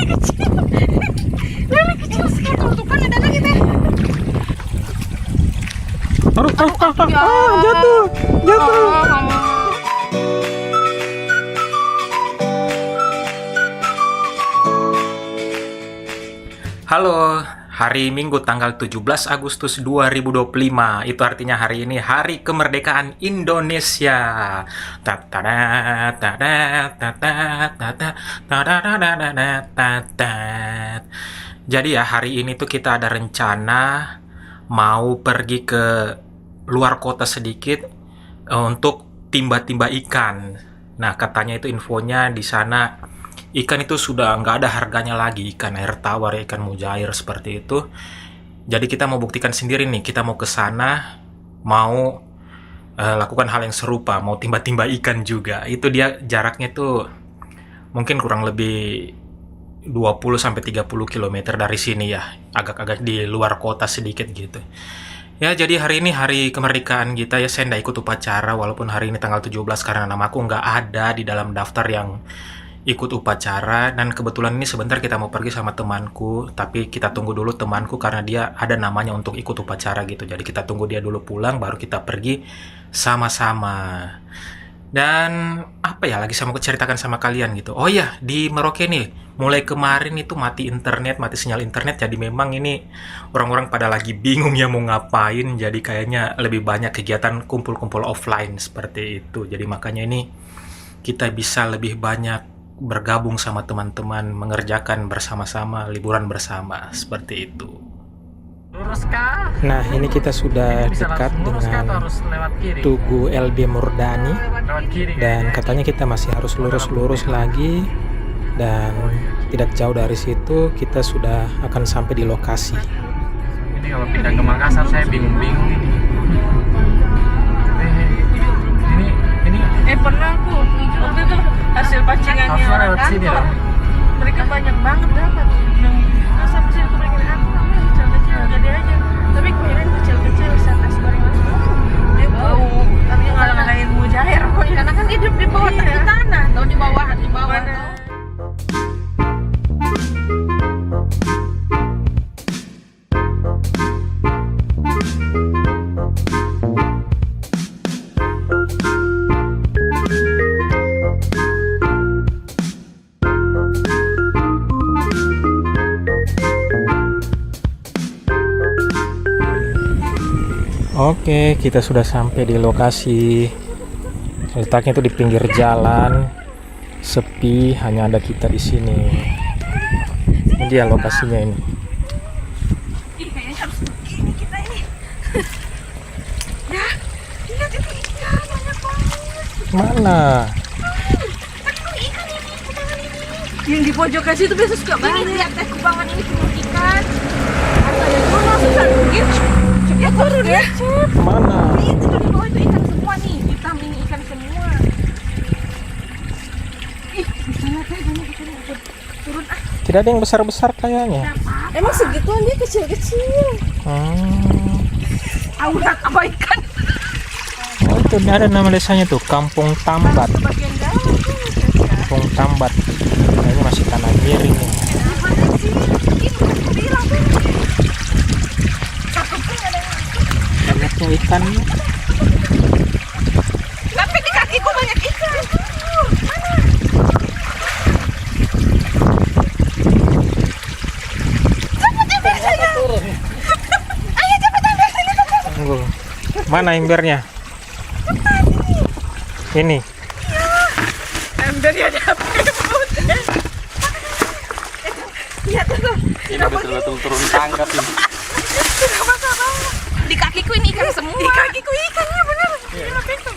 lele kecil. Lele kecil sekali tuh kan ada lagi teh. Aduh, jatuh. Halo, hari Minggu tanggal 17 Agustus 2025. Itu artinya hari ini hari kemerdekaan Indonesia. Jadi ya hari ini tuh kita ada rencana mau pergi ke luar kota sedikit untuk timba-timba ikan. Nah, katanya itu infonya di sana ikan itu sudah nggak ada harganya lagi, ikan air tawar, ikan mujair seperti itu. Jadi kita mau buktikan sendiri nih, kita mau ke sana, mau lakukan hal yang serupa, mau timba-timba ikan juga. Itu dia jaraknya tuh mungkin kurang lebih 20-30 km dari sini ya, agak-agak di luar kota sedikit gitu. Ya, jadi hari ini hari kemerdekaan kita ya, saya nggak ikut upacara walaupun hari ini tanggal 17 karena namaku nggak ada di dalam daftar yang ikut upacara. Dan kebetulan ini sebentar kita mau pergi sama temanku, tapi kita tunggu dulu temanku karena dia ada namanya untuk ikut upacara gitu. Jadi kita tunggu dia dulu pulang baru kita pergi sama-sama. Dan apa ya lagi saya mau ceritakan sama kalian gitu. Oh ya, di Merauke nih mulai kemarin itu mati internet, mati sinyal internet. Jadi memang ini orang-orang pada lagi bingung ya mau ngapain. Jadi kayaknya lebih banyak kegiatan kumpul-kumpul offline seperti itu. Jadi makanya ini kita bisa lebih banyak bergabung sama teman-teman, mengerjakan bersama-sama, liburan bersama seperti itu. Luruskah? Nah, ini kita sudah Ini bisa dekat langsung lurus kah atau dengan harus lewat kiri? Tugu LB Murdani, Lewat kiri dan kayaknya. katanya kita masih harus lurus-lurus lagi, dan tidak jauh dari situ kita sudah akan sampai di lokasi. Ini kalau pindah ke Makassar saya bingung-bingung ini. Ini Pernah aku waktu itu hasil pancingannya harusnya orang lewat sini kantor. loh. Mereka banyak banget dapat. Nah, sampai sini aku bikin aku kecil-kecil jadi aja. Tapi kirain kecil-kecil saat es goreng masuk. Dia bau. Tapi ngalah-ngalahin mujair. Karena kan hidup di bawah tanah, atau di bawah tuh. Oke, kita sudah sampai di lokasi. Letaknya itu di pinggir jalan, sepi, hanya ada kita di sini. Ini dia lokasinya ini. Ih, kayaknya harus begini kita ini. Ya, lihat itu ikan banyak banget. Mana? Aduh, ikan ini, kubangan ini. Yang di pojok situ biasa suka banget. Ini lihat teh kubangan ini semua ikan. Ada yang turun langsung mungkin. Ya turun ya. Mana? Itu di bawah itu ikan semua nih. Hitam ini ikan semua. Ih, di sana teh banyak ikan yang turun ah. Tidak ada yang besar-besar kayaknya. Emang segituan dia kecil-kecil. Aurat apa ikan? Oh, itu ada nama desanya tuh, Kampung Tambat. Bagian dalam tuh. Kampung Tambat. Ini masih tanah miring nih. Banyaknya ikannya. Tapi di kakiku banyak ikan. Mana? Cepat saya. Ayo cepat ambil sini cepat. Tunggu. Mana embernya? Ini. Embernya dapat. Lihat tuh. ini betul-betul turun tangga ini. Di kakiku ini ikan semua. Di kakiku ikannya benar. Gila itu.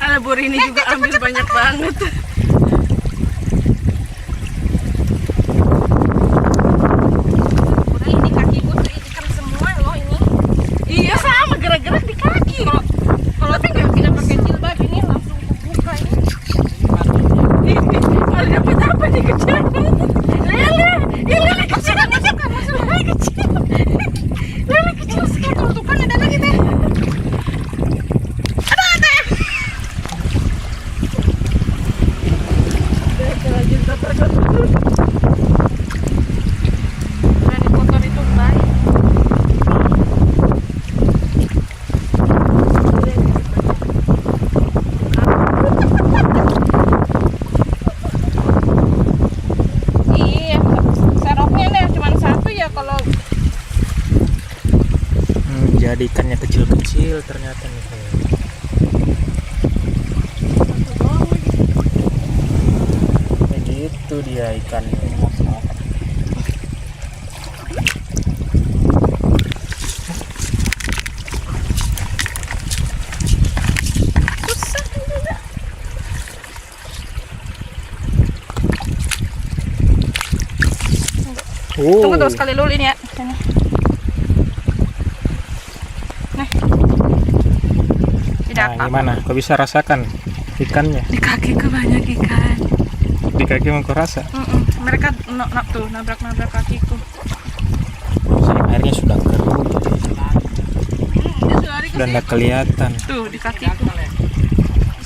Ala bur ini juga ambil banyak banget. Ini kakiku tuh ikan semua loh ini. Iya sama gerak-gerak di kaki. Kalau tidak pakai jilbab ini langsung buka ini. Kalau dapat apa nih kecil? Lele kecil, lele kecil. Lele kecil sekali tuh kan ada lagi teh. Ada. ikan. Tunggu tuh sekali dulu ini ya. Sini. Nih. Tidak Nah, apa. gimana? Kau bisa rasakan ikannya? Di kakiku banyak ikan. Di kaki mau kau rasa? Mereka tuh nabrak kakiku. Airnya sudah keruh, sudah tidak kelihatan. Tuh di kakiku.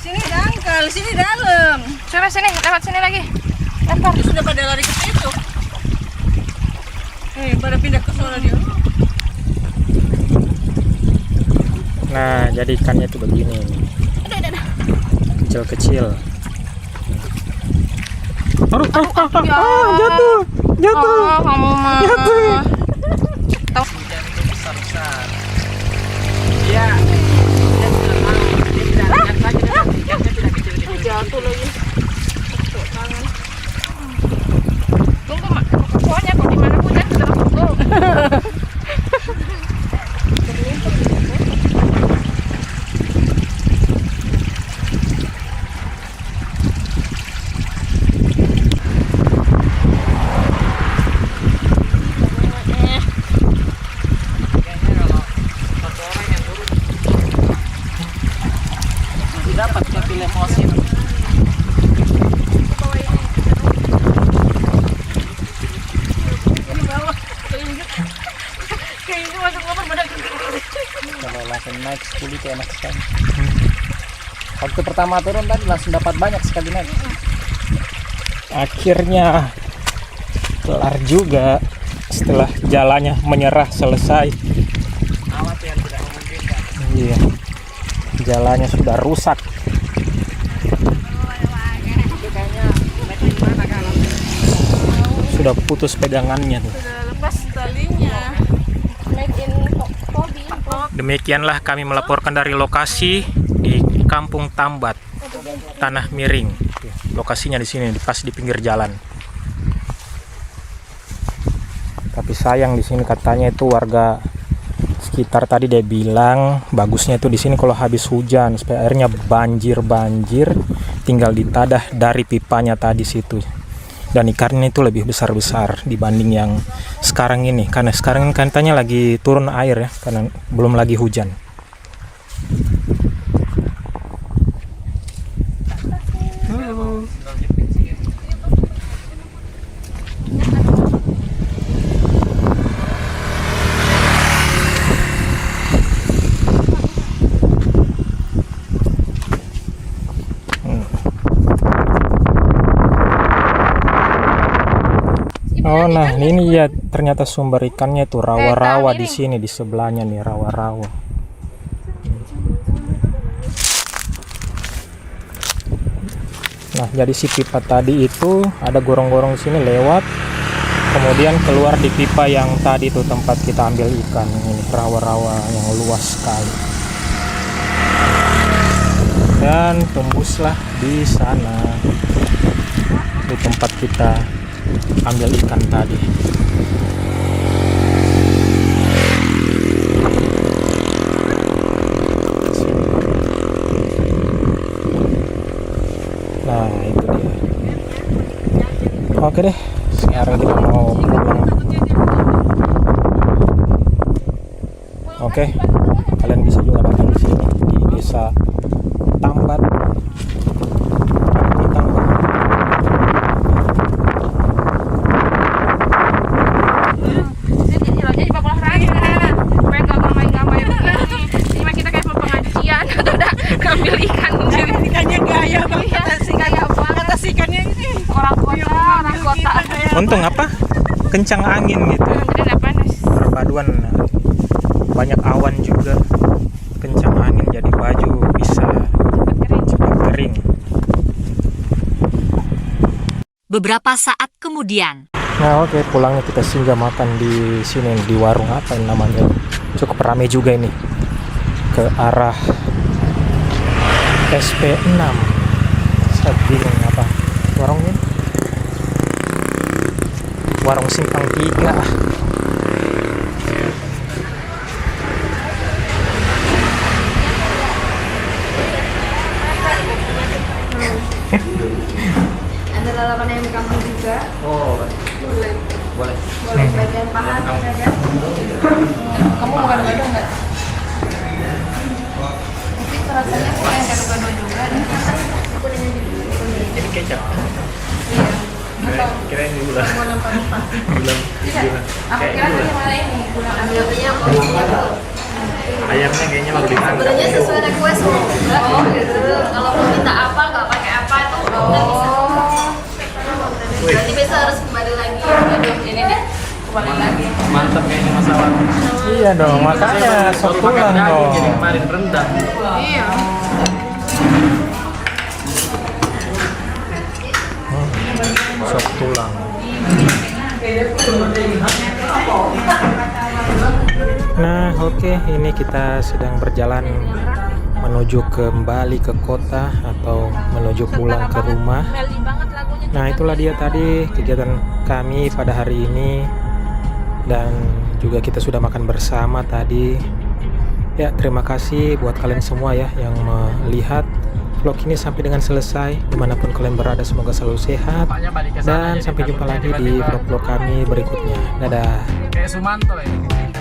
Sini dangkal, sini dalam. Coba sini, lewat sini lagi. Lempar. Dia sudah pada lari ke situ. Pada pindah ke sana dia. Nah, jadi ikannya tuh begini. Kecil-kecil. Ya. Jatuh. Oh, kamu mah. Tahu. Hujan itu besar-besar. Iya. Dia sudah mau. Dia tidak lihat lagi dengan ikannya tidak kecil-kecil. Jatuh lagi. Tuh, tangan. Tunggu, Mak. Pokoknya kok di mana hujan kita langsung go. Kayaknya kalau satu orang yang turun masih dapat ke film Osim. Kayaknya masuk motor pada Kalau langsung naik 10 itu enak sekali. Waktu pertama turun tadi langsung dapat banyak sekali naik. Akhirnya kelar juga setelah jalannya menyerah selesai. Awas yang tidak memungkinkan. Iya, jalannya sudah rusak. Itu kayaknya naik di mana kalau Sudah putus pegangannya tuh. Sudah lepas talinya. Make in Tobi. Demikianlah kami melaporkan dari lokasi di Kampung Tambat, Tanah Miring. Lokasinya di sini, pas di pinggir jalan. Tapi sayang di sini katanya itu warga sekitar tadi dia bilang bagusnya itu di sini kalau habis hujan supaya airnya banjir, tinggal ditadah dari pipanya tadi situ. Dan ikannya itu lebih besar dibanding yang sekarang ini, karena sekarang ini katanya lagi turun air ya, karena belum lagi hujan. Oh, nah ini ya ternyata sumber ikannya tuh rawa-rawa di sini di sebelahnya nih, rawa-rawa. Nah, jadi si pipa tadi itu ada gorong-gorong sini lewat, kemudian keluar di pipa yang tadi tuh tempat kita ambil ikan. Ini rawa-rawa yang luas sekali. Dan tembuslah di sana, di tempat kita ambil ikan tadi. Nah, itu dia. Oke deh, sekarang kita mau pulang. Oke, kalian bisa juga datang di sini di desa Tambat. Di Tambat. Jadi bapak olahraga. Pengen nggak bermain-main begini. Ini mah kita kayak mau pengajian atau udah ngambil ikan. Ikannya gaya banget. Gaya banget. Atas ikannya ini. Orang kota. Untung apa? Kencang angin gitu. Jadi nggak panas. Perpaduan banyak awan juga, kencang angin, jadi baju bisa cepat kering. Beberapa saat kemudian. Nah, oke, pulangnya kita singgah makan di sini di warung apa ini namanya, cukup ramai juga ini, ke arah SP6. Saya bingung apa warungnya. warung simpang 3. Ada lalapan ayam kampung juga. Oh, boleh. Boleh bagian paha saja. Kamu mau gado-gado nggak? Tapi rasanya kayak gado-gado juga. Jadi kecap. Iya. Kirain gula. Mau lupa-lupa. Gula. Aku kira Kayak yang mana ini? Ambilnya mau ayamnya kayaknya baru dimakan. sebenarnya sesuai request loh. Oh gitu. Kalau mau minta apa nggak pakai apa itu nggak bisa. Berarti besok harus kembali lagi. Aduh, ini deh. Kembali lagi. Mantap kayaknya masalah. Iya dong, makanya sop tulang dong. Jadi kemarin rendang. Iya. Sop tulang. Nah, oke, ini kita sedang berjalan menuju kembali ke kota atau menuju pulang ke rumah. Melly banget lagunya. Nah, itulah dia tadi kegiatan kami pada hari ini, dan juga kita sudah makan bersama tadi. Ya, terima kasih buat kalian semua ya yang melihat vlog ini sampai dengan selesai. Dimanapun kalian berada, semoga selalu sehat, Bapaknya balik ke sana, dan jadi sampai jumpa takutnya lagi di tiba-tiba vlog-vlog kami berikutnya. Dadah. Kayak Sumanto ya.